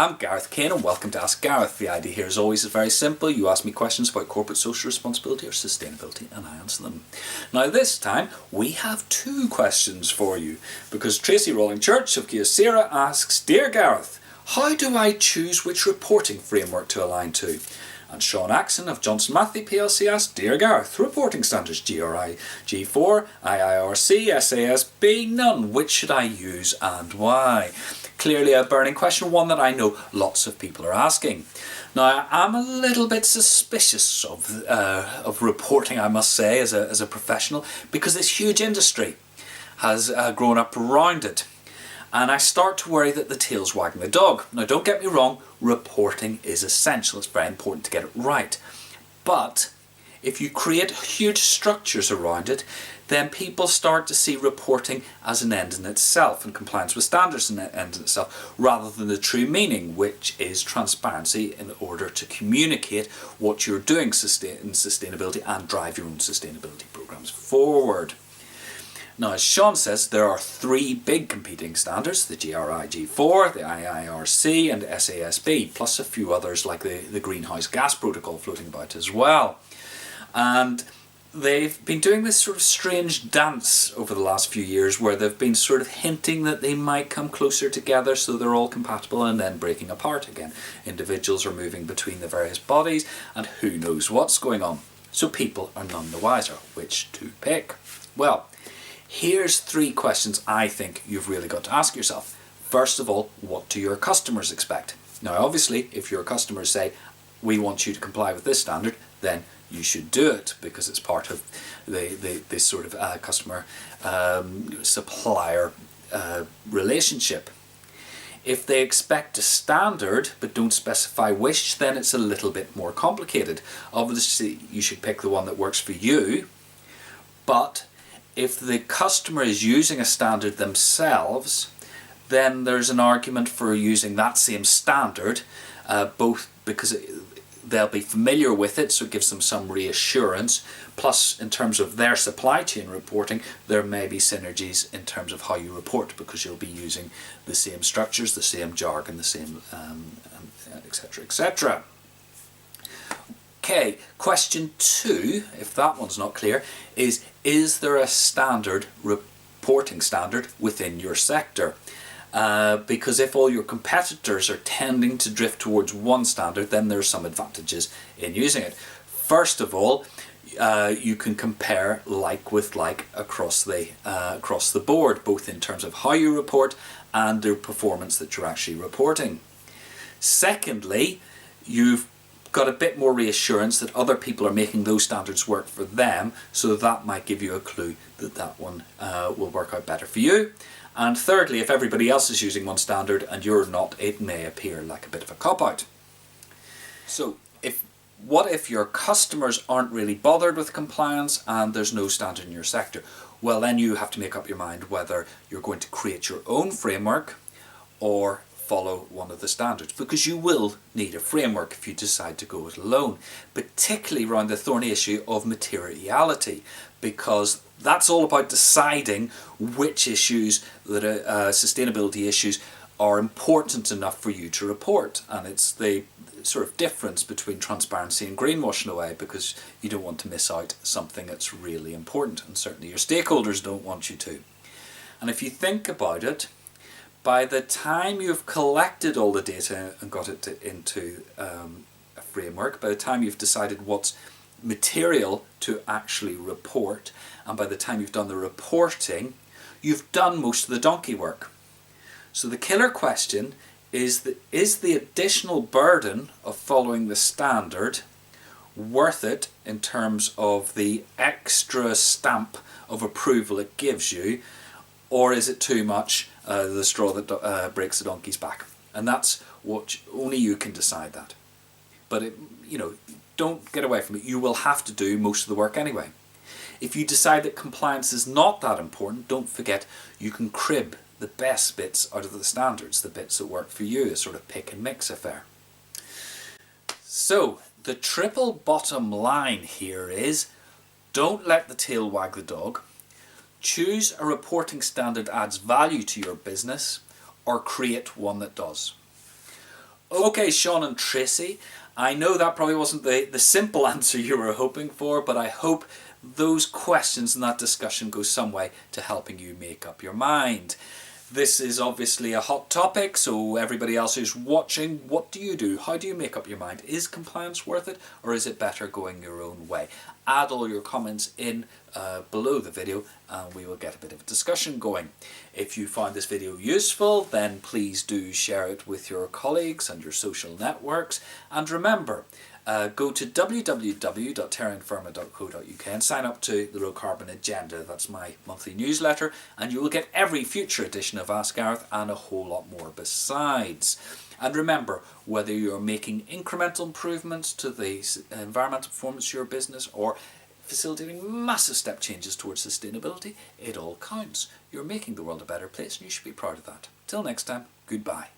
I'm Gareth Kane and welcome to Ask Gareth. The idea here is always very simple. You ask me questions about corporate social responsibility or sustainability and I answer them. Now this time we have two questions for you because Tracy Rolling Church of Kyocera asks, Dear Gareth, how do I choose which reporting framework to align to? And Sean Axon of Johnson Matthey plc asks, Dear Gareth, reporting standards GRI, G4, IIRC, SASB, none. Which should I use and why? Clearly a burning question, one that I know lots of people are asking. Now I'm a little bit suspicious of reporting, I must say, as a professional, because this huge industry has grown up around it. And I start to worry that the tail's wagging the dog. Now don't get me wrong, reporting is essential, it's very important to get it right. But if you create huge structures around it, then people start to see reporting as an end in itself and compliance with standards as an end in itself, rather than the true meaning, which is transparency in order to communicate what you're doing in sustainability and drive your own sustainability programs forward. Now, as Sean says, there are three big competing standards, the GRI G4, the IIRC and SASB, plus a few others like the Greenhouse Gas Protocol floating about as well. And they've been doing this sort of strange dance over the last few years where they've been sort of hinting that they might come closer together so they're all compatible and then breaking apart again. Individuals are moving between the various bodies and who knows what's going on. So people are none the wiser. Which to pick? Well, here's three questions I think you've really got to ask yourself. First of all, what do your customers expect? Now obviously, if your customers say, we want you to comply with this standard, then you should do it because it's part of the sort of customer supplier relationship. If they expect a standard but don't specify which, then it's a little bit more complicated. Obviously, you should pick the one that works for you, but if the customer is using a standard themselves, then there's an argument for using that same standard, both because they'll be familiar with it, so it gives them some reassurance, plus in terms of their supply chain reporting, there may be synergies in terms of how you report because you'll be using the same structures, the same jargon, the same etc, etc. Okay, question two, if that one's not clear, is there a standard, reporting standard within your sector? Because if all your competitors are tending to drift towards one standard, then there's some advantages in using it. First of all, you can compare like with like across the board, both in terms of how you report and the performance that you're actually reporting. Secondly, you've got a bit more reassurance that other people are making those standards work for them, so that might give you a clue that that one will work out better for you. And thirdly, if everybody else is using one standard and you're not, it may appear like a bit of a cop-out. So what if your customers aren't really bothered with compliance and there's no standard in your sector? Well, then you have to make up your mind whether you're going to create your own framework or follow one of the standards, because you will need a framework if you decide to go it alone, particularly around the thorny issue of materiality, because that's all about deciding which issues that sustainability issues are important enough for you to report. And it's the sort of difference between transparency and greenwashing away, because you don't want to miss out something that's really important, and certainly your stakeholders don't want you to. And if you think about it, by the time you've collected all the data and got it into a framework, by the time you've decided what's material to actually report, and by the time you've done the reporting, you've done most of the donkey work. So the killer question is the additional burden of following the standard worth it in terms of the extra stamp of approval it gives you, or is it too much the straw that breaks the donkey's back? And that's what only you can decide that. But don't get away from it. You will have to do most of the work anyway. If you decide that compliance is not that important, don't forget you can crib the best bits out of the standards, the bits that work for you, a sort of pick and mix affair. So the triple bottom line here is, don't let the tail wag the dog. Choose a reporting standard adds value to your business, or create one that does. Okay, Sean and Tracy, I know that probably wasn't the simple answer you were hoping for, but I hope those questions and that discussion go some way to helping you make up your mind. This is obviously a hot topic, so everybody else who's watching, what do you do? How do you make up your mind? Is compliance worth it, or is it better going your own way? Add all your comments in below the video and we will get a bit of a discussion going. If you found this video useful, then please do share it with your colleagues and your social networks. And remember, go to www.terrainpharma.co.uk and sign up to the Low Carbon Agenda. That's my monthly newsletter, and you will get every future edition of Ask Gareth and a whole lot more besides. And remember, whether you're making incremental improvements to the environmental performance of your business or facilitating massive step changes towards sustainability, it all counts. You're making the world a better place and you should be proud of that. Till next time, goodbye.